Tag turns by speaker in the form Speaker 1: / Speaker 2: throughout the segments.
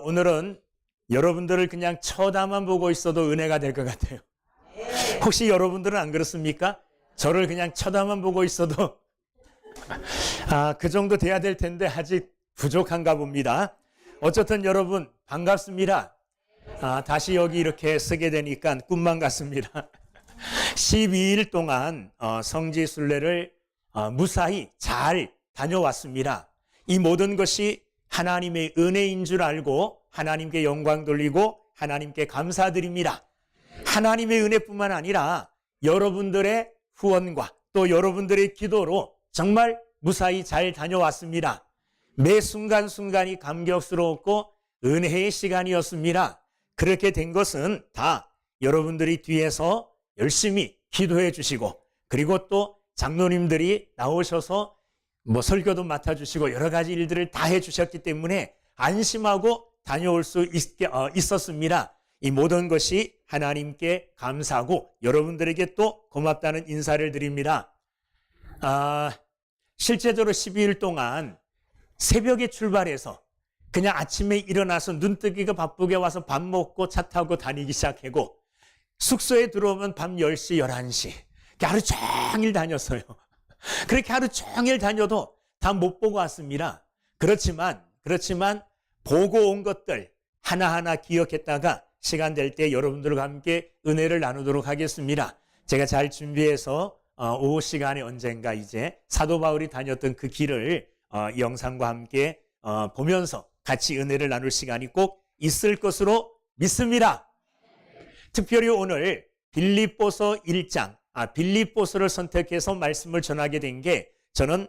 Speaker 1: 오늘은 여러분들을 그냥 쳐다만 보고 있어도 은혜가 될 것 같아요. 혹시 여러분들은 안 그렇습니까? 저를 그냥 쳐다만 보고 있어도 그 정도 돼야 될 텐데 아직 부족한가 봅니다. 어쨌든 여러분 반갑습니다. 다시 여기 이렇게 서게 되니까 꿈만 같습니다. 12일 동안 성지순례를 무사히 잘 다녀왔습니다. 이 모든 것이 하나님의 은혜인 줄 알고 하나님께 영광 돌리고 하나님께 감사드립니다. 하나님의 은혜뿐만 아니라 여러분들의 후원과 또 여러분들의 기도로 정말 무사히 잘 다녀왔습니다. 매 순간순간이 감격스러웠고 은혜의 시간이었습니다. 그렇게 된 것은 다 여러분들이 뒤에서 열심히 기도해 주시고 그리고 또 장로님들이 나오셔서 설교도 맡아주시고 여러 가지 일들을 다 해주셨기 때문에 안심하고 다녀올 수 있었습니다. 이 모든 것이 하나님께 감사하고 여러분들에게 또 고맙다는 인사를 드립니다. 실제적으로 12일 동안 새벽에 출발해서 그냥 아침에 일어나서 눈뜨기가 바쁘게 와서 밥 먹고 차 타고 다니기 시작하고 숙소에 들어오면 밤 10시, 11시 하루 종일 다녔어요. 그렇게 하루 종일 다녀도 다 못 보고 왔습니다. 그렇지만 보고 온 것들 하나하나 기억했다가 시간 될 때 여러분들과 함께 은혜를 나누도록 하겠습니다. 제가 잘 준비해서 오후 시간에 언젠가 이제 사도 바울이 다녔던 그 길을 이 영상과 함께 보면서 같이 은혜를 나눌 시간이 꼭 있을 것으로 믿습니다. 특별히 오늘 빌립보서 1장 빌립보서를 선택해서 말씀을 전하게 된 게 저는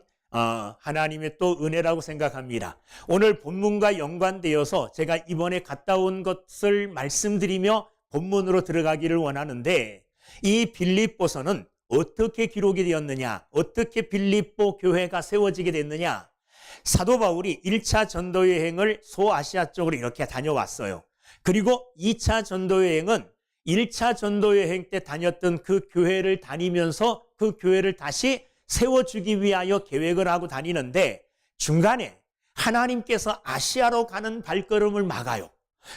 Speaker 1: 하나님의 또 은혜라고 생각합니다. 오늘 본문과 연관되어서 제가 이번에 갔다 온 것을 말씀드리며 본문으로 들어가기를 원하는데 이 빌립보서는 어떻게 기록이 되었느냐, 어떻게 빌립보 교회가 세워지게 됐느냐. 사도 바울이 1차 전도여행을 소아시아 쪽으로 이렇게 다녀왔어요. 그리고 2차 전도여행은 1차 전도여행 때 다녔던 그 교회를 다니면서 그 교회를 다시 세워주기 위하여 계획을 하고 다니는데 중간에 하나님께서 아시아로 가는 발걸음을 막아요.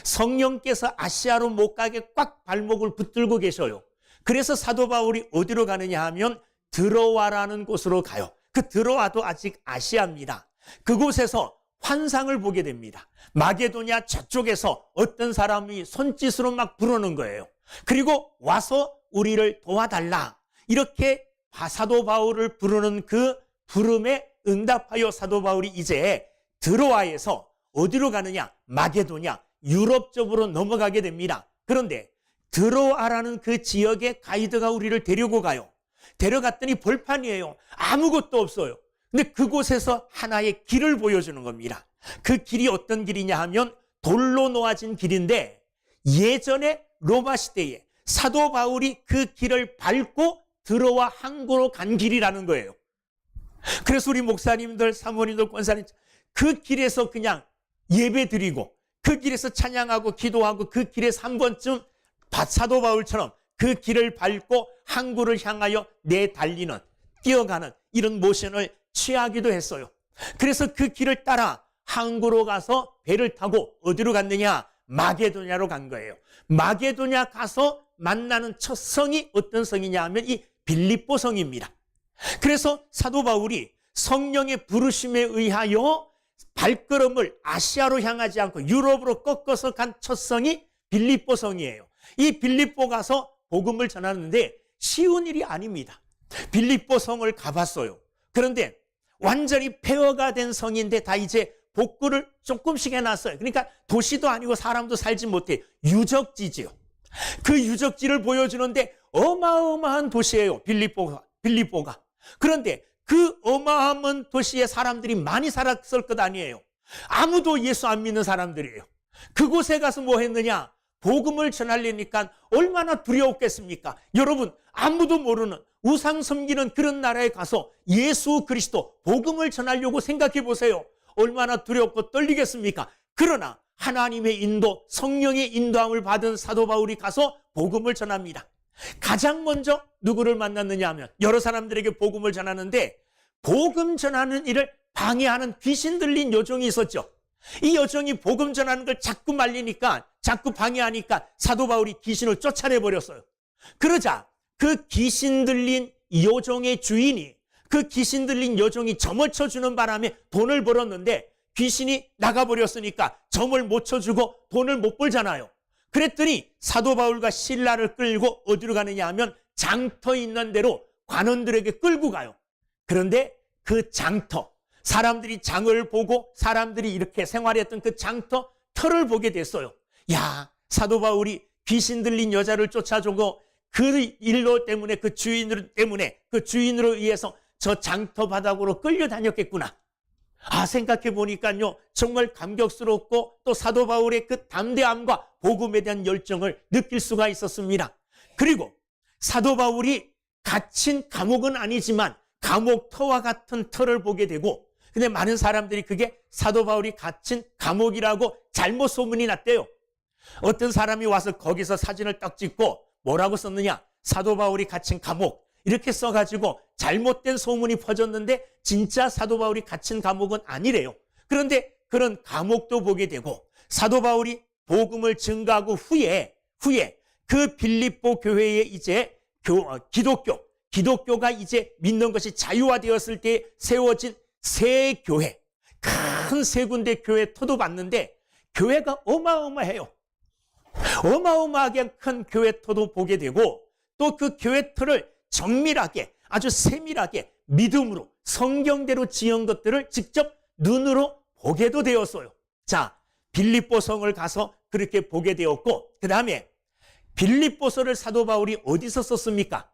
Speaker 1: 성령께서 아시아로 못 가게 꽉 발목을 붙들고 계셔요. 그래서 사도 바울이 어디로 가느냐 하면 드로아라는 곳으로 가요. 그 드로아도 아직 아시아입니다. 그곳에서 환상을 보게 됩니다. 마게도냐 저쪽에서 어떤 사람이 손짓으로 막 부르는 거예요. 그리고 와서 우리를 도와달라. 이렇게 사도 바울을 부르는 그 부름에 응답하여 사도 바울이 이제 드로아에서 어디로 가느냐? 마게도냐 유럽 쪽으로 넘어가게 됩니다. 그런데 드로아라는 그 지역의 가이드가 우리를 데리고 가요. 데려갔더니 벌판이에요. 아무것도 없어요. 근데 그곳에서 하나의 길을 보여주는 겁니다. 그 길이 어떤 길이냐 하면 돌로 놓아진 길인데 예전에 로마 시대에 사도 바울이 그 길을 밟고 들어와 항구로 간 길이라는 거예요. 그래서 우리 목사님들, 사모님들, 권사님 그 길에서 그냥 예배 드리고 그 길에서 찬양하고 기도하고 그 길에서 한 번쯤 사도 바울처럼 그 길을 밟고 항구를 향하여 내달리는 뛰어가는 이런 모션을 취하기도 했어요. 그래서 그 길을 따라 항구로 가서 배를 타고 어디로 갔느냐? 마게도냐로 간 거예요. 마게도냐 가서 만나는 첫 성이 어떤 성이냐 하면 이 빌립보 성입니다. 그래서 사도 바울이 성령의 부르심에 의하여 발걸음을 아시아로 향하지 않고 유럽으로 꺾어서 간 첫 성이 빌립보 성이에요. 이 빌립보 가서 복음을 전하는데 쉬운 일이 아닙니다. 빌립보 성을 가봤어요. 그런데 완전히 폐허가 된 성인데 다 이제 복구를 조금씩 해놨어요. 그러니까 도시도 아니고 사람도 살지 못해. 유적지지요. 그 유적지를 보여주는데 어마어마한 도시예요. 빌립보가. 그런데 그 어마어마한 도시에 사람들이 많이 살았을 것 아니에요. 아무도 예수 안 믿는 사람들이에요. 그곳에 가서 뭐 했느냐? 복음을 전하려니까 얼마나 두려웠겠습니까? 여러분 아무도 모르는 우상 섬기는 그런 나라에 가서 예수 그리스도 복음을 전하려고 생각해 보세요. 얼마나 두렵고 떨리겠습니까? 그러나 하나님의 인도, 성령의 인도함을 받은 사도 바울이 가서 복음을 전합니다. 가장 먼저 누구를 만났느냐 하면 여러 사람들에게 복음을 전하는데 복음 전하는 일을 방해하는 귀신 들린 요정이 있었죠. 이 여종이 복음 전하는 걸 자꾸 말리니까, 자꾸 방해하니까 사도 바울이 귀신을 쫓아내버렸어요. 그러자 그 귀신 들린 여종의 주인이, 그 귀신 들린 여종이 점을 쳐주는 바람에 돈을 벌었는데 귀신이 나가버렸으니까 점을 못 쳐주고 돈을 못 벌잖아요. 그랬더니 사도 바울과 실라를 끌고 어디로 가느냐 하면 장터 있는 데로 관원들에게 끌고 가요. 그런데 그 장터, 사람들이 장을 보고 사람들이 이렇게 생활했던 그 장터 터를 보게 됐어요. 야, 사도 바울이 귀신 들린 여자를 쫓아주고 그 일로 때문에, 그 주인으로 때문에, 그 주인으로 의해서 저 장터 바닥으로 끌려다녔겠구나. 아, 생각해 보니까요, 정말 감격스럽고 또 사도 바울의 그 담대함과 복음에 대한 열정을 느낄 수가 있었습니다. 그리고 사도 바울이 갇힌 감옥은 아니지만 감옥 터와 같은 터를 보게 되고, 근데 많은 사람들이 그게 사도 바울이 갇힌 감옥이라고 잘못 소문이 났대요. 어떤 사람이 와서 거기서 사진을 딱 찍고 뭐라고 썼느냐, 사도 바울이 갇힌 감옥 이렇게 써가지고 잘못된 소문이 퍼졌는데 진짜 사도 바울이 갇힌 감옥은 아니래요. 그런데 그런 감옥도 보게 되고, 사도 바울이 복음을 증거하고 후에 그 빌립보 교회에 이제 기독교가 이제 믿는 것이 자유화되었을 때 세워진 새 교회, 큰 세 군데 교회 터도 봤는데 교회가 어마어마해요. 어마어마하게 큰 교회 터도 보게 되고, 또 그 교회 터를 정밀하게, 아주 세밀하게 믿음으로 성경대로 지은 것들을 직접 눈으로 보게도 되었어요. 자, 빌립보성을 가서 그렇게 보게 되었고, 그 다음에 빌립보서를 사도 바울이 어디서 썼습니까?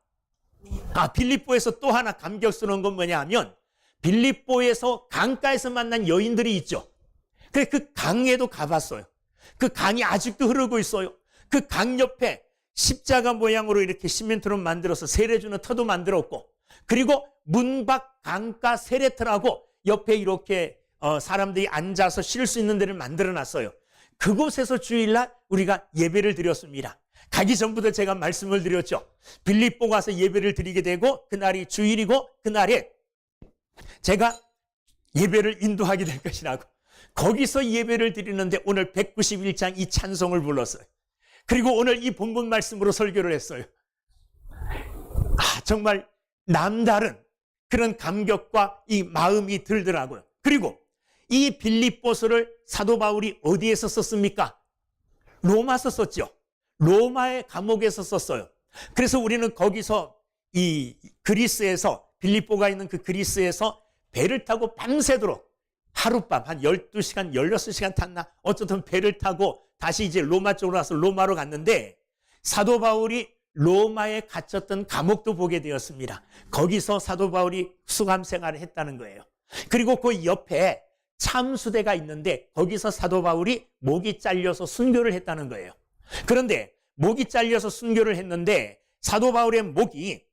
Speaker 1: 빌립보에서 또 하나 감격스러운 건 뭐냐 하면, 빌립보에서 강가에서 만난 여인들이 있죠. 그래서 그 강에도 가봤어요. 그 강이 아직도 흐르고 있어요. 그 강 옆에 십자가 모양으로 이렇게 시멘트로 만들어서 세례주는 터도 만들었고, 그리고 문밖 강가 세례터라고 옆에 이렇게 사람들이 앉아서 쉴 수 있는 데를 만들어 놨어요. 그곳에서 주일날 우리가 예배를 드렸습니다. 가기 전부터 제가 말씀을 드렸죠. 빌립보 가서 예배를 드리게 되고, 그날이 주일이고 그날에 제가 예배를 인도하게 될 것이라고, 거기서 예배를 드리는데 오늘 191장 이 찬송을 불렀어요. 그리고 오늘 이 본문 말씀으로 설교를 했어요. 정말 남다른 그런 감격과 이 마음이 들더라고요. 그리고 이 빌립보서를 사도 바울이 어디에서 썼습니까? 로마서 썼죠. 로마의 감옥에서 썼어요. 그래서 우리는 거기서 이 그리스에서, 빌립보가 있는 그 그리스에서 배를 타고 밤새도록 하룻밤 한 12시간, 16시간 탔나? 어쨌든 배를 타고 다시 이제 로마 쪽으로 와서 로마로 갔는데, 사도 바울이 로마에 갇혔던 감옥도 보게 되었습니다. 거기서 사도 바울이 수감 생활을 했다는 거예요. 그리고 그 옆에 참수대가 있는데 거기서 사도 바울이 목이 잘려서 순교를 했다는 거예요. 그런데 목이 잘려서 순교를 했는데 사도 바울의 목이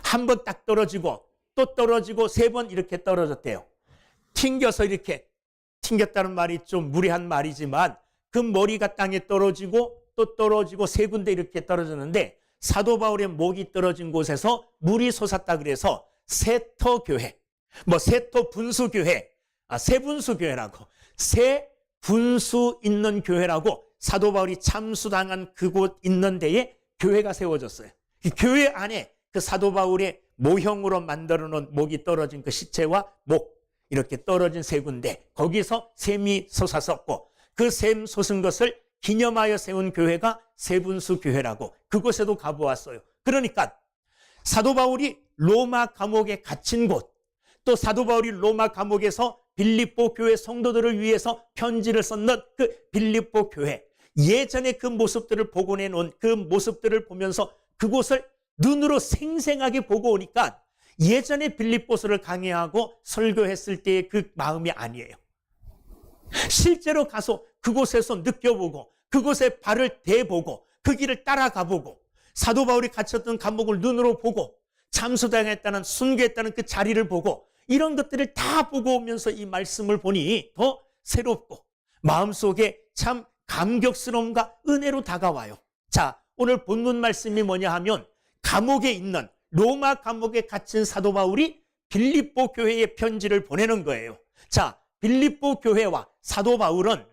Speaker 1: 한 번 딱 떨어지고 또 떨어지고 3번 이렇게 떨어졌대요. 튕겨서 이렇게, 튕겼다는 말이 좀 무례한 말이지만 그 머리가 땅에 떨어지고 또 떨어지고 3군데 이렇게 떨어졌는데, 사도 바울의 목이 떨어진 곳에서 물이 솟았다 그래서 세터교회, 세터분수교회, 세분수교회라고, 세분수 있는 교회라고, 사도 바울이 참수당한 그곳 있는 데에 교회가 세워졌어요. 그 교회 안에 그 사도 바울의 모형으로 만들어 놓은 목이 떨어진 그 시체와 목 이렇게 떨어진 3군데, 거기서 샘이 솟았었고, 그 샘 솟은 것을 기념하여 세운 교회가 세분수 교회라고, 그곳에도 가보았어요. 그러니까 사도 바울이 로마 감옥에 갇힌 곳, 또 사도 바울이 로마 감옥에서 빌립보 교회 성도들을 위해서 편지를 썼는 그 빌립보 교회, 예전에 그 모습들을 복원해 놓은 그 모습들을 보면서 그곳을 눈으로 생생하게 보고 오니까 예전에 빌립보서를 강의하고 설교했을 때의 그 마음이 아니에요. 실제로 가서 그곳에서 느껴보고 그곳에 발을 대보고 그 길을 따라가보고 사도 바울이 갇혔던 감옥을 눈으로 보고 참수당했다는, 순교했다는 그 자리를 보고 이런 것들을 다 보고 오면서 이 말씀을 보니 더 새롭고 마음속에 참 감격스러움과 은혜로 다가와요. 자, 오늘 본문 말씀이 뭐냐 하면 감옥에 있는, 로마 감옥에 갇힌 사도 바울이 빌립보 교회에 편지를 보내는 거예요. 자, 빌립보 교회와 사도 바울은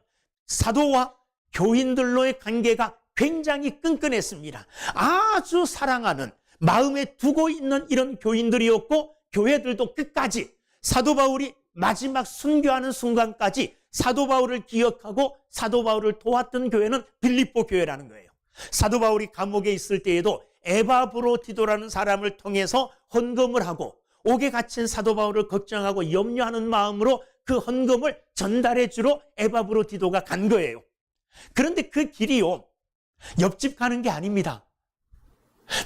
Speaker 1: 사도와 교인들로의 관계가 굉장히 끈끈했습니다. 아주 사랑하는, 마음에 두고 있는 이런 교인들이었고, 교회들도 끝까지 사도 바울이 마지막 순교하는 순간까지 사도 바울을 기억하고 사도 바울을 도왔던 교회는 빌립보 교회라는 거예요. 사도 바울이 감옥에 있을 때에도 에바브로디도라는 사람을 통해서 헌금을 하고, 옥에 갇힌 사도 바울을 걱정하고 염려하는 마음으로 그 헌금을 전달해 주러 에바브로디도가 간 거예요. 그런데 그 길이요, 옆집 가는 게 아닙니다.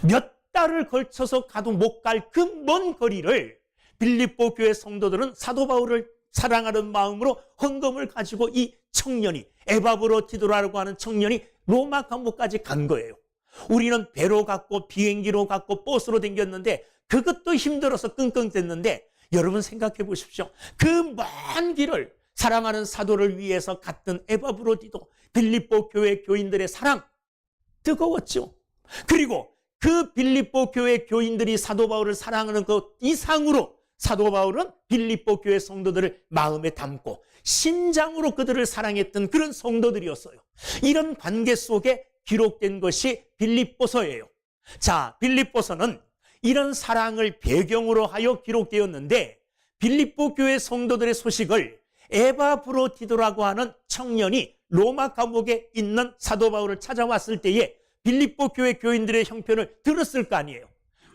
Speaker 1: 몇 달을 걸쳐서 가도 못 갈 그 먼 거리를 빌립보 교회 성도들은 사도 바울을 사랑하는 마음으로 헌금을 가지고 이 청년이, 에바브로디도라고 하는 청년이 로마 감옥까지 간 거예요. 우리는 배로 갔고 비행기로 갔고 버스로 댕겼는데 그것도 힘들어서 끙끙댔는데, 여러분 생각해 보십시오. 그 먼 길을 사랑하는 사도를 위해서 갔던 에바브로디도, 빌립보 교회 교인들의 사랑 뜨거웠죠. 그리고 그 빌립보 교회 교인들이 사도 바울을 사랑하는 것 이상으로 사도 바울은 빌립보 교회 성도들을 마음에 담고 심장으로 그들을 사랑했던 그런 성도들이었어요. 이런 관계 속에 기록된 것이 빌립보서예요. 자, 빌립보서는 이런 사랑을 배경으로 하여 기록되었는데, 빌립보 교회 성도들의 소식을 에바브로디도라고 하는 청년이 로마 감옥에 있는 사도 바울을 찾아왔을 때에 빌립보 교회 교인들의 형편을 들었을 거 아니에요.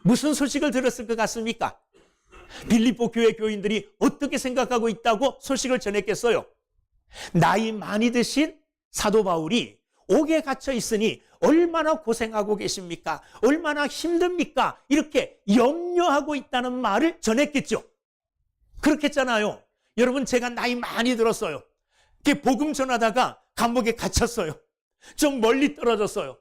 Speaker 1: 무슨 소식을 들었을 것 같습니까? 빌립보 교회 교인들이 어떻게 생각하고 있다고 소식을 전했겠어요? 나이 많이 드신 사도 바울이 옥에 갇혀 있으니 얼마나 고생하고 계십니까? 얼마나 힘듭니까? 이렇게 염려하고 있다는 말을 전했겠죠. 그렇겠잖아요. 여러분, 제가 나이 많이 들었어요. 복음 전하다가 감옥에 갇혔어요. 좀 멀리 떨어졌어요.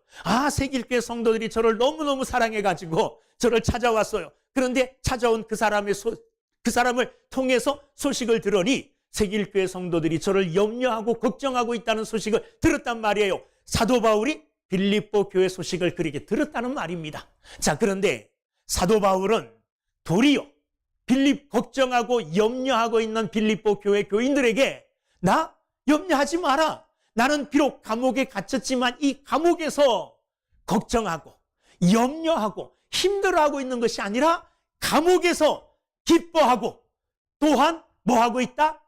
Speaker 1: 세길교회 성도들이 저를 너무너무 사랑해가지고 저를 찾아왔어요. 그런데 찾아온 그 사람을 통해서 소식을 들으니 세길교회 성도들이 저를 염려하고 걱정하고 있다는 소식을 들었단 말이에요. 사도 바울이 빌립보 교회 소식을 그렇게 들었다는 말입니다. 자, 그런데 사도 바울은 도리어 걱정하고 염려하고 있는 빌립보 교회 교인들에게, 나 염려하지 마라. 나는 비록 감옥에 갇혔지만 이 감옥에서 걱정하고 염려하고 힘들어하고 있는 것이 아니라 감옥에서 기뻐하고, 또한 뭐하고 있다?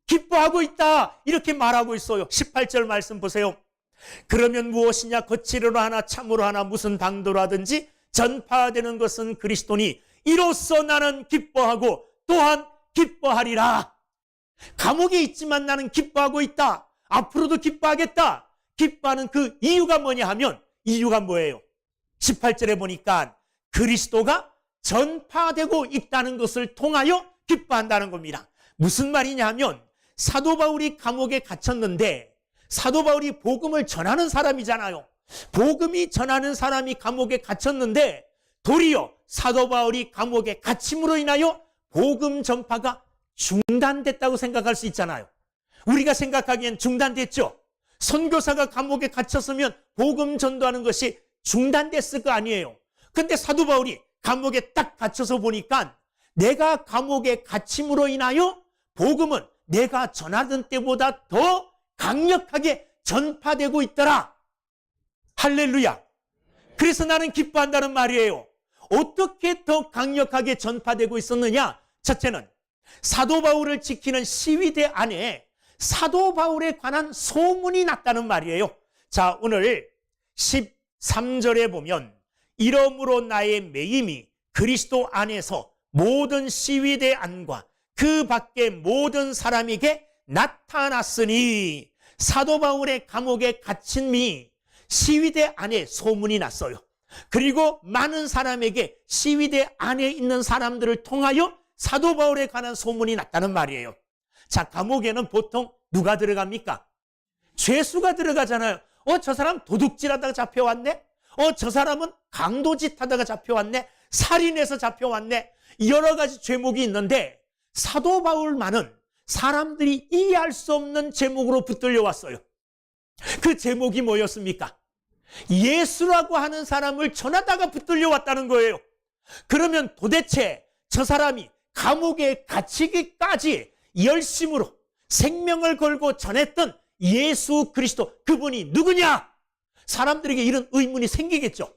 Speaker 1: 기뻐하고 있다. 이렇게 말하고 있어요. 18절 말씀 보세요. 그러면 무엇이냐? 거칠으로 하나 참으로 하나 무슨 방도로 하든지 전파되는 것은 그리스도니 이로써 나는 기뻐하고 또한 기뻐하리라. 감옥에 있지만 나는 기뻐하고 있다. 앞으로도 기뻐하겠다. 기뻐하는 그 이유가 뭐냐 하면, 이유가 뭐예요? 18절에 보니까 그리스도가 전파되고 있다는 것을 통하여 기뻐한다는 겁니다. 무슨 말이냐 하면, 사도 바울이 감옥에 갇혔는데 사도 바울이 복음을 전하는 사람이잖아요. 복음이 전하는 사람이 감옥에 갇혔는데 도리어 사도 바울이 감옥에 갇힘으로 인하여 복음 전파가 중단됐다고 생각할 수 있잖아요. 우리가 생각하기엔 중단됐죠. 선교사가 감옥에 갇혔으면 복음 전도하는 것이 중단됐을 거 아니에요. 근데 사도 바울이 감옥에 딱 갇혀서 보니까 내가 감옥에 갇힘으로 인하여 복음은 내가 전하던 때보다 더 강력하게 전파되고 있더라. 할렐루야. 그래서 나는 기뻐한다는 말이에요. 어떻게 더 강력하게 전파되고 있었느냐? 첫째는 사도 바울을 지키는 시위대 안에 사도 바울에 관한 소문이 났다는 말이에요. 자, 오늘 13절에 보면 이러므로 나의 매임이 그리스도 안에서 모든 시위대 안과 그 밖의 모든 사람에게 나타났으니, 사도 바울의 감옥에 갇힘이 시위대 안에 소문이 났어요. 그리고 많은 사람에게 시위대 안에 있는 사람들을 통하여 사도 바울에 관한 소문이 났다는 말이에요. 자, 감옥에는 보통 누가 들어갑니까? 죄수가 들어가잖아요. 저 사람 도둑질하다가 잡혀왔네? 저 사람은 강도짓 하다가 잡혀왔네? 살인해서 잡혀왔네? 여러 가지 죄목이 있는데 사도 바울만은 사람들이 이해할 수 없는 제목으로 붙들려 왔어요. 그 제목이 뭐였습니까? 예수라고 하는 사람을 전하다가 붙들려 왔다는 거예요. 그러면 도대체 저 사람이 감옥에 갇히기까지 열심으로 생명을 걸고 전했던 예수 그리스도, 그분이 누구냐? 사람들에게 이런 의문이 생기겠죠.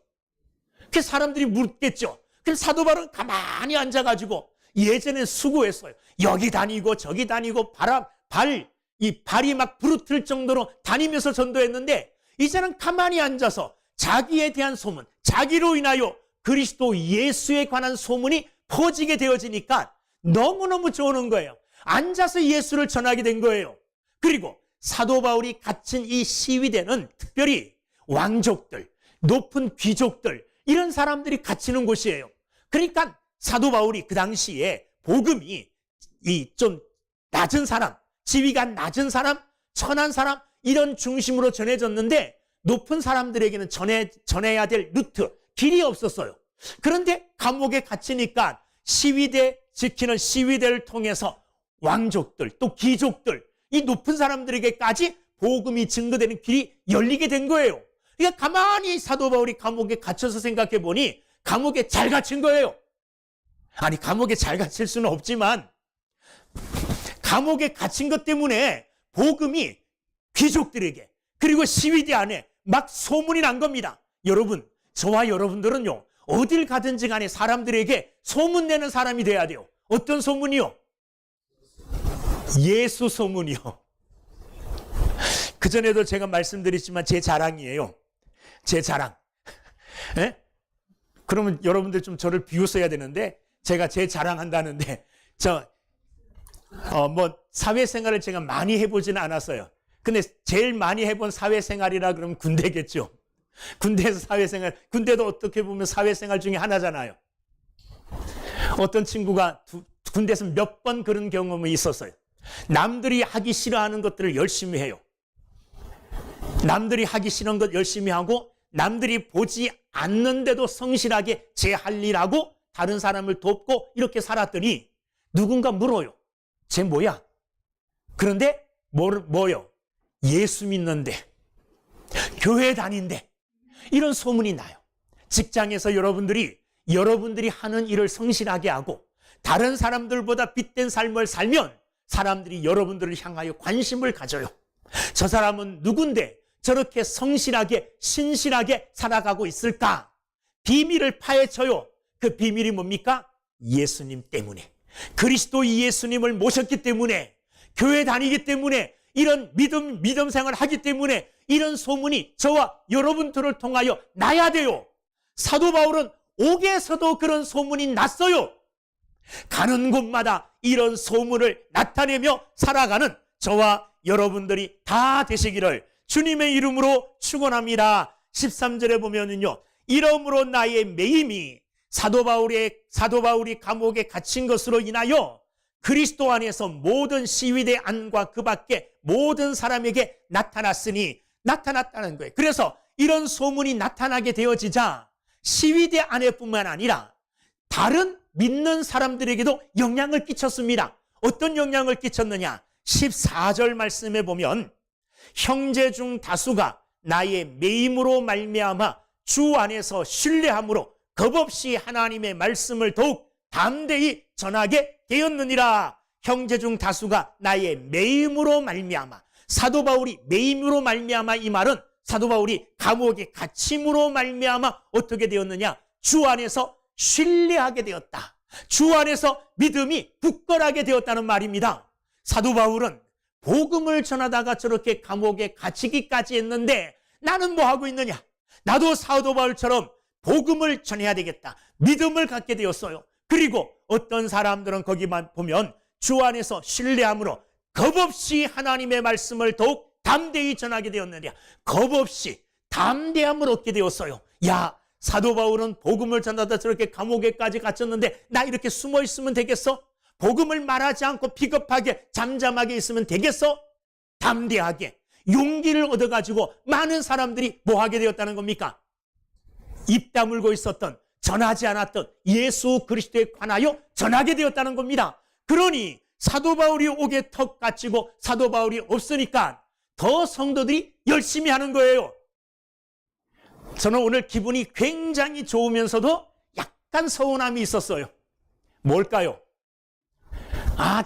Speaker 1: 그 사람들이 묻겠죠. 그 사도 바울은 가만히 앉아가지고 예전엔 수고했어요. 여기 다니고 저기 다니고 발이 막 부르틀 정도로 다니면서 전도했는데 이제는 가만히 앉아서 자기에 대한 소문, 자기로 인하여 그리스도 예수에 관한 소문이 퍼지게 되어지니까 너무너무 좋은 거예요. 앉아서 예수를 전하게 된 거예요. 그리고 사도 바울이 갇힌 이 시위대는 특별히 왕족들, 높은 귀족들, 이런 사람들이 갇히는 곳이에요. 그러니까 사도 바울이 그 당시에 복음이 이 좀 낮은 사람, 지위가 낮은 사람, 천한 사람, 이런 중심으로 전해졌는데 높은 사람들에게는 전해야 될 루트, 길이 없었어요. 그런데 감옥에 갇히니까 지키는 시위대를 통해서 왕족들, 또 귀족들, 이 높은 사람들에게까지 복음이 증거되는 길이 열리게 된 거예요. 그러니까 가만히 사도 바울이 감옥에 갇혀서 생각해 보니 감옥에 잘 갇힌 거예요. 아니, 감옥에 잘 갇힐 수는 없지만 감옥에 갇힌 것 때문에 복음이 귀족들에게, 그리고 시위대 안에 막 소문이 난 겁니다. 여러분, 저와 여러분들은요, 어딜 가든지 간에 사람들에게 소문내는 사람이 돼야 돼요. 어떤 소문이요? 예수 소문이요. 그전에도 제가 말씀드렸지만 제 자랑이에요. 제 자랑. 에? 그러면 여러분들 좀 저를 비웃어야 되는데, 제가 제 자랑한다는데, 사회생활을 제가 많이 해보지는 않았어요. 근데 제일 많이 해본 사회생활이라 그러면 군대겠죠. 군대에서 사회생활, 군대도 어떻게 보면 사회생활 중에 하나잖아요. 어떤 친구가 군대에서 몇 번 그런 경험이 있었어요. 남들이 하기 싫어하는 것들을 열심히 해요. 남들이 하기 싫은 것 열심히 하고, 남들이 보지 않는데도 성실하게 제 할 일하고 다른 사람을 돕고 이렇게 살았더니 누군가 물어요. 쟤 뭐야? 그런데 뭐요? 예수 믿는데, 교회 다닌대, 이런 소문이 나요. 직장에서 여러분들이 하는 일을 성실하게 하고 다른 사람들보다 빛된 삶을 살면 사람들이 여러분들을 향하여 관심을 가져요. 저 사람은 누군데 저렇게 성실하게 신실하게 살아가고 있을까? 비밀을 파헤쳐요. 그 비밀이 뭡니까? 예수님 때문에, 그리스도 예수님을 모셨기 때문에, 교회 다니기 때문에, 이런 믿음 생활을 하기 때문에 이런 소문이 저와 여러분들을 통하여 나야 돼요. 사도 바울은 옥에서도 그런 소문이 났어요. 가는 곳마다 이런 소문을 나타내며 살아가는 저와 여러분들이 다 되시기를 주님의 이름으로 축원합니다. 13절에 보면은요, 이러므로 나의 매임이 사도 바울이 감옥에 갇힌 것으로 인하여 그리스도 안에서 모든 시위대 안과 그 밖에 모든 사람에게 나타났다는 거예요. 그래서 이런 소문이 나타나게 되어지자 시위대 안에뿐만 아니라 다른 믿는 사람들에게도 영향을 끼쳤습니다. 어떤 영향을 끼쳤느냐? 14절 말씀에 보면 형제 중 다수가 나의 매임으로 말미암아 주 안에서 신뢰함으로 겁없이 하나님의 말씀을 더욱 담대히 전하게 되었느니라. 형제 중 다수가 나의 매임으로 말미암아, 사도 바울이 매임으로 말미암아, 이 말은 사도 바울이 감옥에 갇힘으로 말미암아 어떻게 되었느냐? 주 안에서 신뢰하게 되었다. 주 안에서 믿음이 굳건하게 되었다는 말입니다. 사도 바울은 복음을 전하다가 저렇게 감옥에 갇히기까지 했는데 나는 뭐 하고 있느냐? 나도 사도 바울처럼 복음을 전해야 되겠다. 믿음을 갖게 되었어요. 그리고 어떤 사람들은 거기만 보면 주 안에서 신뢰함으로 겁없이 하나님의 말씀을 더욱 담대히 전하게 되었느냐. 겁없이 담대함을 얻게 되었어요. 야, 사도 바울은 복음을 전하다 저렇게 감옥에까지 갇혔는데 나 이렇게 숨어 있으면 되겠어? 복음을 말하지 않고 비겁하게 잠잠하게 있으면 되겠어? 담대하게 용기를 얻어가지고 많은 사람들이 뭐 하게 되었다는 겁니까? 입 다물고 있었던, 전하지 않았던 예수 그리스도에 관하여 전하게 되었다는 겁니다. 그러니 사도 바울이 옥에 턱 갇히고 사도 바울이 없으니까 더 성도들이 열심히 하는 거예요. 저는 오늘 기분이 굉장히 좋으면서도 약간 서운함이 있었어요. 뭘까요?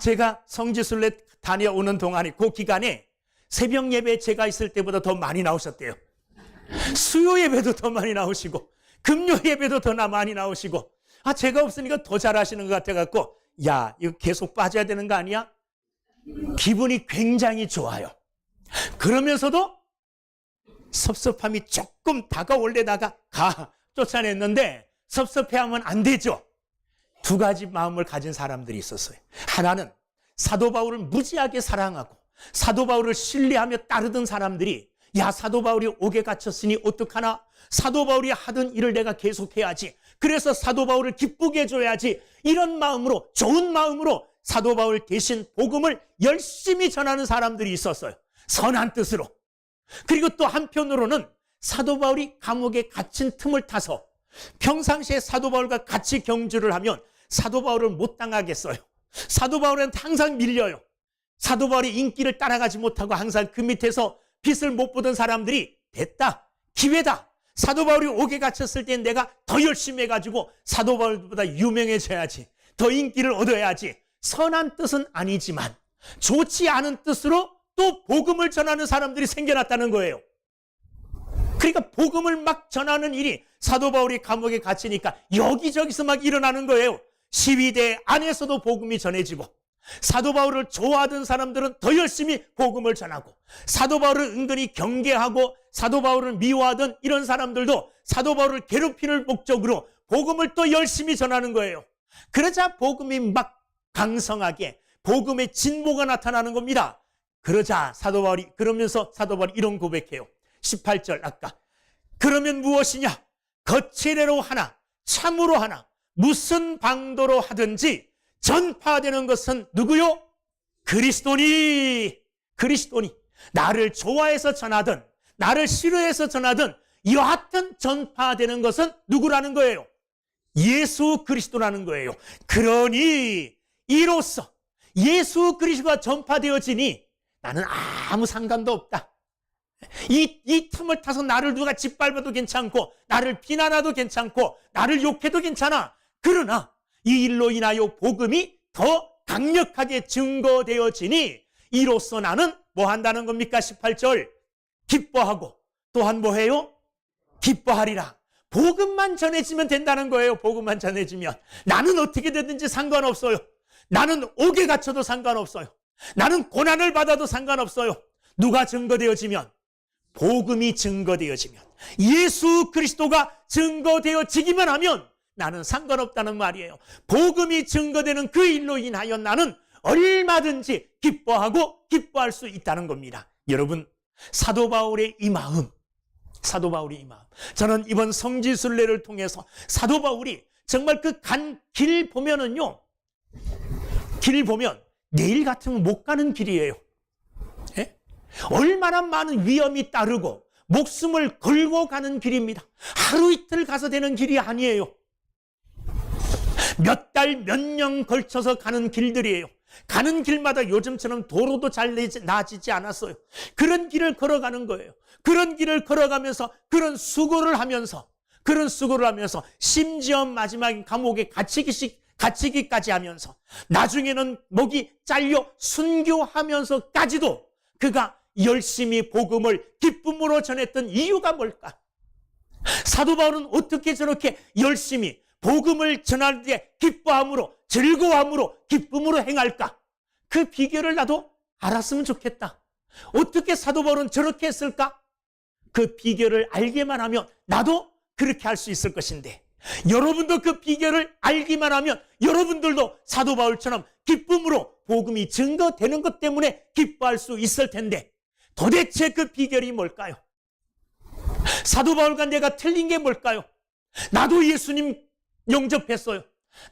Speaker 1: 제가 성지순례 다녀오는 동안에 그 기간에 새벽 예배 제가 있을 때보다 더 많이 나오셨대요. 수요 예배도 더 많이 나오시고 금요 예배도 더 많이 나오시고 제가 없으니까 더 잘하시는 것 같아갖고 야 이거 계속 빠져야 되는 거 아니야? 기분이 굉장히 좋아요. 그러면서도 섭섭함이 조금 다가올래다가 쫓아냈는데 섭섭해하면 안 되죠. 두 가지 마음을 가진 사람들이 있었어요. 하나는 사도 바울을 무지하게 사랑하고 사도 바울을 신뢰하며 따르던 사람들이 야 사도 바울이 옥에 갇혔으니 어떡하나, 사도 바울이 하던 일을 내가 계속해야지, 그래서 사도 바울을 기쁘게 해줘야지, 이런 마음으로, 좋은 마음으로 사도 바울 대신 복음을 열심히 전하는 사람들이 있었어요. 선한 뜻으로. 그리고 또 한편으로는 사도 바울이 감옥에 갇힌 틈을 타서 평상시에 사도 바울과 같이 경주를 하면 사도 바울을 못 당하겠어요. 사도 바울한테 항상 밀려요. 사도 바울의 인기를 따라가지 못하고 항상 그 밑에서 빛을 못 보던 사람들이 됐다, 기회다, 사도 바울이 옥에 갇혔을 때 내가 더 열심히 해가지고 사도 바울보다 유명해져야지, 더 인기를 얻어야지, 선한 뜻은 아니지만 좋지 않은 뜻으로 또 복음을 전하는 사람들이 생겨났다는 거예요. 그러니까 복음을 막 전하는 일이 사도 바울이 감옥에 갇히니까 여기저기서 막 일어나는 거예요. 시위대 안에서도 복음이 전해지고, 사도 바울을 좋아하던 사람들은 더 열심히 복음을 전하고, 사도 바울을 은근히 경계하고 사도 바울을 미워하던 이런 사람들도 사도 바울을 괴롭히는 목적으로 복음을 또 열심히 전하는 거예요. 그러자 복음이 막 강성하게 복음의 진보가 나타나는 겁니다. 그러면서 사도 바울이 이런 고백해요. 18절 아까 그러면 무엇이냐, 거칠애로 하나 참으로 하나 무슨 방도로 하든지 전파되는 것은 누구요? 그리스도니. 나를 좋아해서 전하든 나를 싫어해서 전하든 여하튼 전파되는 것은 누구라는 거예요? 예수 그리스도라는 거예요. 그러니 이로써 예수 그리스도가 전파되어지니 나는 아무 상관도 없다. 이 틈을 타서 나를 누가 짓밟아도 괜찮고 나를 비난해도 괜찮고 나를 욕해도 괜찮아. 그러나 이 일로 인하여 복음이 더 강력하게 증거되어지니 이로써 나는 뭐 한다는 겁니까? 18절 기뻐하고 또한 뭐 해요? 기뻐하리라. 복음만 전해지면 된다는 거예요. 복음만 전해지면 나는 어떻게 되든지 상관없어요. 나는 옥에 갇혀도 상관없어요. 나는 고난을 받아도 상관없어요. 누가 증거되어지면, 복음이 증거되어지면, 예수 그리스도가 증거되어지기만 하면 나는 상관없다는 말이에요. 복음이 증거되는 그 일로 인하여 나는 얼마든지 기뻐할 수 있다는 겁니다. 여러분, 사도 바울의 이 마음, 저는 이번 성지순례를 통해서 사도 바울이 정말 그 간 길 보면은요, 길 보면 내일 같으면 못 가는 길이에요. 예? 얼마나 많은 위험이 따르고 목숨을 걸고 가는 길입니다. 하루 이틀 가서 되는 길이 아니에요. 몇 달, 몇 년 걸쳐서 가는 길들이에요. 가는 길마다 요즘처럼 도로도 잘 나아지지 않았어요. 그런 길을 걸어가는 거예요. 그런 길을 걸어가면서 그런 수고를 하면서 심지어 마지막에 감옥에 갇히기까지 하면서 나중에는 목이 잘려 순교하면서까지도 그가 열심히 복음을 기쁨으로 전했던 이유가 뭘까? 사도 바울은 어떻게 저렇게 열심히 복음을 전할 때 기뻐함으로, 즐거움으로, 기쁨으로 행할까? 그 비결을 나도 알았으면 좋겠다. 어떻게 사도 바울은 저렇게 했을까? 그 비결을 알게만 하면 나도 그렇게 할 수 있을 것인데, 여러분도 그 비결을 알기만 하면 여러분들도 사도 바울처럼 기쁨으로 복음이 증거되는 것 때문에 기뻐할 수 있을 텐데, 도대체 그 비결이 뭘까요? 사도 바울과 내가 틀린 게 뭘까요? 나도 예수님 영접했어요.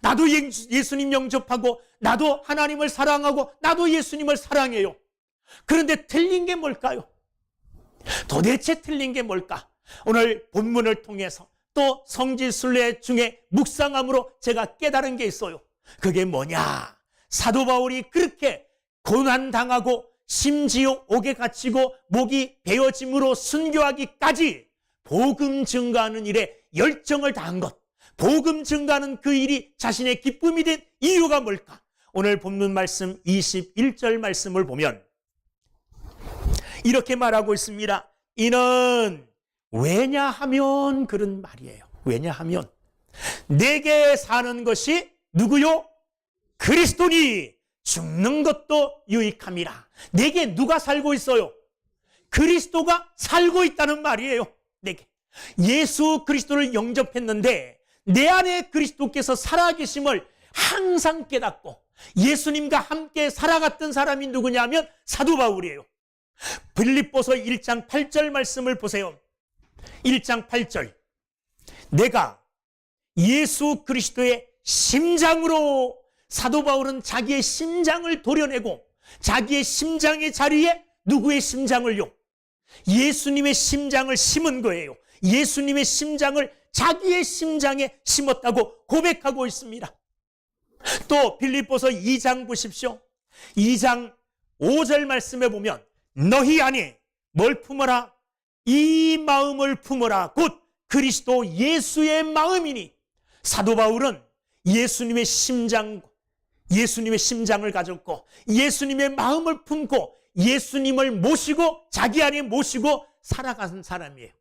Speaker 1: 나도 예수님 영접하고 나도 하나님을 사랑하고 나도 예수님을 사랑해요. 그런데 틀린 게 뭘까요? 도대체 틀린 게 뭘까? 오늘 본문을 통해서 또 성지순례 중에 묵상함으로 제가 깨달은 게 있어요. 그게 뭐냐? 사도 바울이 그렇게 고난당하고 심지어 옥에 갇히고 목이 베어짐으로 순교하기까지 복음 증거하는 일에 열정을 다한 것, 복음 증거하는 그 일이 자신의 기쁨이 된 이유가 뭘까? 오늘 본문 말씀 21절 말씀을 보면 이렇게 말하고 있습니다. 이는 왜냐하면 그런 말이에요. 왜냐하면 내게 사는 것이 누구요? 그리스도니 죽는 것도 유익함이라. 내게 누가 살고 있어요? 그리스도가 살고 있다는 말이에요. 내게 예수 그리스도를 영접했는데 내 안에 그리스도께서 살아계심을 항상 깨닫고 예수님과 함께 살아갔던 사람이 누구냐면 사도 바울이에요. 빌립보서 1장 8절 말씀을 보세요. 1장 8절. 내가 예수 그리스도의 심장으로, 사도 바울은 자기의 심장을 도려내고 자기의 심장의 자리에 누구의 심장을요? 예수님의 심장을 심은 거예요. 예수님의 심장을 자기의 심장에 심었다고 고백하고 있습니다. 또 빌립보서 2장 보십시오. 2장 5절 말씀에 보면 너희 안에 뭘 품어라? 이 마음을 품어라. 곧 그리스도 예수의 마음이니. 사도 바울은 예수님의 심장을 가졌고 예수님의 마음을 품고 예수님을 모시고 자기 안에 모시고 살아가는 사람이에요.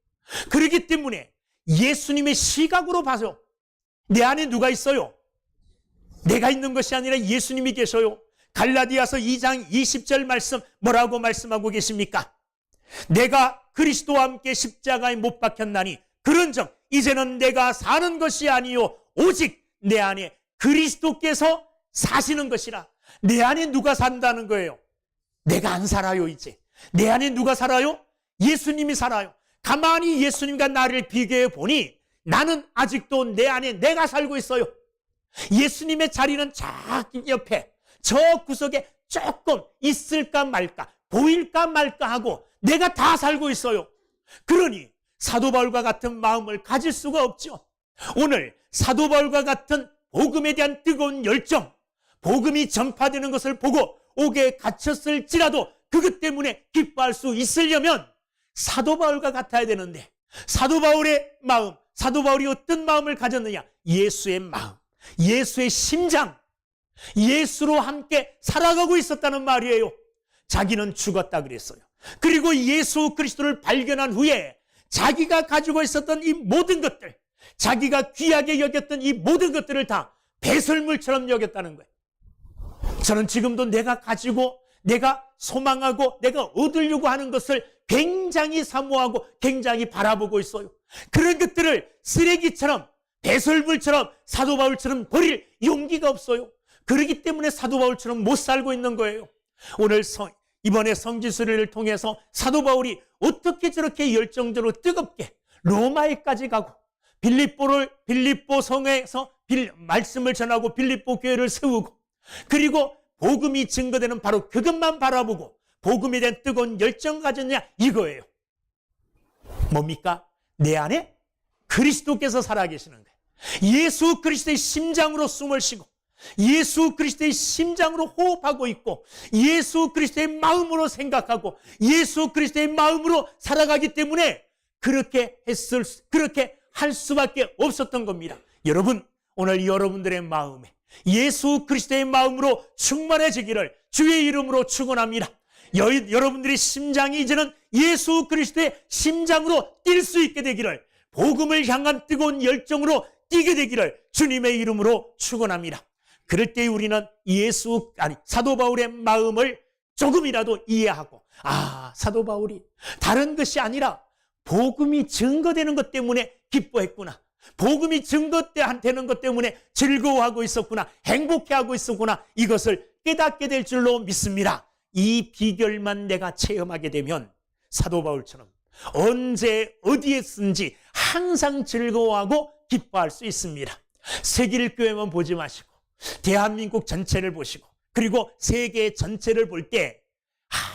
Speaker 1: 그렇기 때문에 예수님의 시각으로 봐서 내 안에 누가 있어요? 내가 있는 것이 아니라 예수님이 계셔요. 갈라디아서 2장 20절 말씀 뭐라고 말씀하고 계십니까? 내가 그리스도와 함께 십자가에 못 박혔나니 그런즉 이제는 내가 사는 것이 아니요 오직 내 안에 그리스도께서 사시는 것이라. 내 안에 누가 산다는 거예요? 내가 안 살아요. 이제 내 안에 누가 살아요? 예수님이 살아요. 가만히 예수님과 나를 비교해 보니 나는 아직도 내 안에 내가 살고 있어요. 예수님의 자리는 저 옆에 저 구석에 조금 있을까 말까 보일까 말까 하고 내가 다 살고 있어요. 그러니 사도 바울과 같은 마음을 가질 수가 없죠. 오늘 사도 바울과 같은 복음에 대한 뜨거운 열정, 복음이 전파되는 것을 보고 옥에 갇혔을지라도 그것 때문에 기뻐할 수 있으려면 사도 바울과 같아야 되는데 사도 바울의 마음, 사도 바울이 어떤 마음을 가졌느냐? 예수의 마음, 예수의 심장, 예수로 함께 살아가고 있었다는 말이에요. 자기는 죽었다 그랬어요. 그리고 예수 그리스도를 발견한 후에 자기가 가지고 있었던 이 모든 것들, 자기가 귀하게 여겼던 이 모든 것들을 다 배설물처럼 여겼다는 거예요. 저는 지금도 내가 가지고 내가 소망하고 내가 얻으려고 하는 것을 굉장히 사모하고 굉장히 바라보고 있어요. 그런 것들을 쓰레기처럼 배설물처럼 사도 바울처럼 버릴 용기가 없어요. 그렇기 때문에 사도 바울처럼 못 살고 있는 거예요. 오늘 이번에 성지순례를 통해서 사도 바울이 어떻게 저렇게 열정적으로 뜨겁게 로마에까지 가고 빌립보 성에서 말씀을 전하고 빌립보 교회를 세우고 그리고 복음이 증거되는 바로 그것만 바라보고 복음에 대한 뜨거운 열정을 가졌냐 이거예요. 뭡니까? 내 안에 그리스도께서 살아계시는 거예요. 예수 그리스도의 심장으로 숨을 쉬고 예수 그리스도의 심장으로 호흡하고 있고 예수 그리스도의 마음으로 생각하고 예수 그리스도의 마음으로 살아가기 때문에 그렇게 할 수밖에 없었던 겁니다. 여러분, 오늘 여러분들의 마음에 예수 그리스도의 마음으로 충만해지기를 주의 이름으로 축원합니다. 여러분들의 심장이 이제는 예수 그리스도의 심장으로 뛸 수 있게 되기를, 복음을 향한 뜨거운 열정으로 뛰게 되기를 주님의 이름으로 축원합니다. 그럴 때 우리는 사도 바울의 마음을 조금이라도 이해하고, 사도 바울이 다른 것이 아니라 복음이 증거되는 것 때문에 기뻐했구나, 복음이 증거되는 것 때문에 즐거워하고 있었구나, 행복해하고 있었구나, 이것을 깨닫게 될 줄로 믿습니다. 이 비결만 내가 체험하게 되면 사도 바울처럼 언제 어디에든지 항상 즐거워하고 기뻐할 수 있습니다. 세길교회만 보지 마시고 대한민국 전체를 보시고 그리고 세계 전체를 볼 때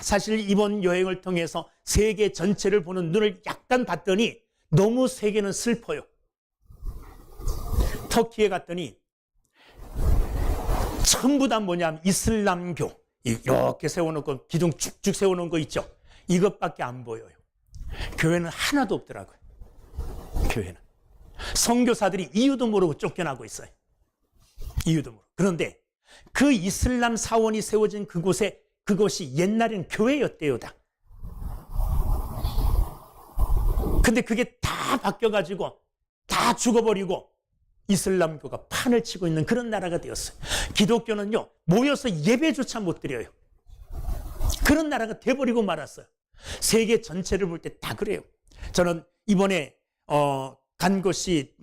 Speaker 1: 사실 이번 여행을 통해서 세계 전체를 보는 눈을 약간 봤더니 너무 세계는 슬퍼요. 터키에 갔더니 전부 다 뭐냐면 이슬람교 이렇게 세워놓고 기둥 쭉쭉 세워놓은 거 있죠. 이것밖에 안 보여요. 교회는 하나도 없더라고요. 교회는 선교사들이 이유도 모르고 쫓겨나고 있어요. 이유도 모르고. 그런데 그 이슬람 사원이 세워진 그곳이 옛날엔 교회였대요, 다. 근데 그게 다 바뀌어가지고 다 죽어버리고 이슬람교가 판을 치고 있는 그런 나라가 되었어요. 기독교는요, 모여서 예배조차 못 드려요. 그런 나라가 돼버리고 말았어요. 세계 전체를 볼 때 다 그래요. 저는 이번에 간 곳이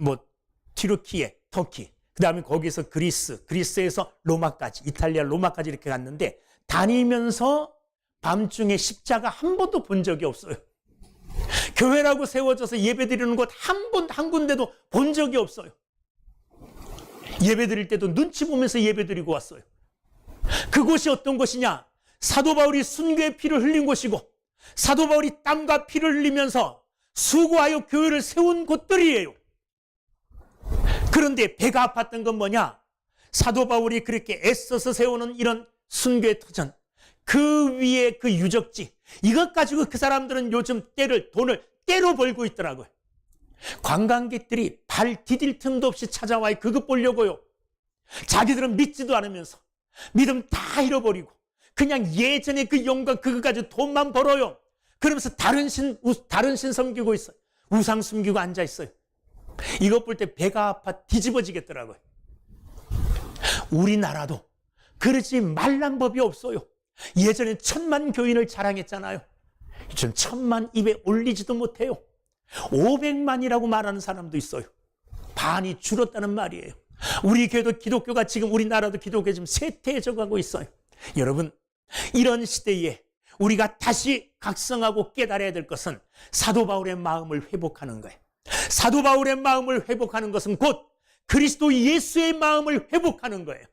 Speaker 1: 튀르키예, 터키, 그 다음에 거기서 그리스에서 로마까지, 이탈리아 로마까지 이렇게 갔는데 다니면서 밤중에 십자가 한 번도 본 적이 없어요. 교회라고 세워져서 예배 드리는 곳 한 군데도 본 적이 없어요. 예배 드릴 때도 눈치 보면서 예배 드리고 왔어요. 그곳이 어떤 곳이냐? 사도 바울이 순교의 피를 흘린 곳이고 사도 바울이 땀과 피를 흘리면서 수고하여 교회를 세운 곳들이에요. 그런데 배가 아팠던 건 뭐냐? 사도 바울이 그렇게 애써서 세우는 이런 순교의 터전, 그 위에 그 유적지, 이것 가지고 그 사람들은 요즘 돈을 때로 벌고 있더라고요. 관광객들이 발 디딜 틈도 없이 찾아와요. 그것 보려고요. 자기들은 믿지도 않으면서 믿음 다 잃어버리고 그냥 예전에 그 영광 그거 가지고 돈만 벌어요. 그러면서 다른 신 섬기고 있어요. 우상 숨기고 앉아 있어요. 이것 볼 때 배가 아파 뒤집어지겠더라고요. 우리나라도 그러지 말란 법이 없어요. 예전에 1000만 교인을 자랑했잖아요. 지금 1000만 입에 올리지도 못해요. 500만이라고 말하는 사람도 있어요. 반이 줄었다는 말이에요. 우리 교회도 기독교가 지금 우리나라도 기독교 지금 쇠퇴해져 가고 있어요. 여러분, 이런 시대에 우리가 다시 각성하고 깨달아야 될 것은 사도 바울의 마음을 회복하는 거예요. 사도 바울의 마음을 회복하는 것은 곧 그리스도 예수의 마음을 회복하는 거예요.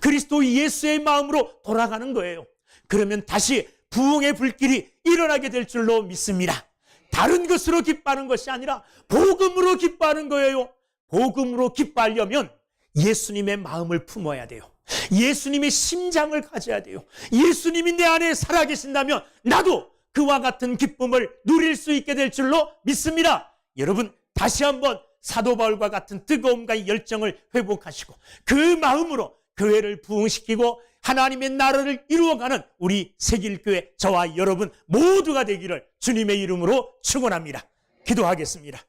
Speaker 1: 그리스도 예수의 마음으로 돌아가는 거예요. 그러면 다시 부흥의 불길이 일어나게 될 줄로 믿습니다. 다른 것으로 기뻐하는 것이 아니라 복음으로 기뻐하는 거예요. 복음으로 기뻐하려면 예수님의 마음을 품어야 돼요. 예수님의 심장을 가져야 돼요. 예수님이 내 안에 살아계신다면 나도 그와 같은 기쁨을 누릴 수 있게 될 줄로 믿습니다. 여러분, 다시 한번 사도 바울과 같은 뜨거움과 열정을 회복하시고 그 마음으로 교회를 부흥시키고 하나님의 나라를 이루어가는 우리 세길교회 저와 여러분 모두가 되기를 주님의 이름으로 축원합니다. 기도하겠습니다.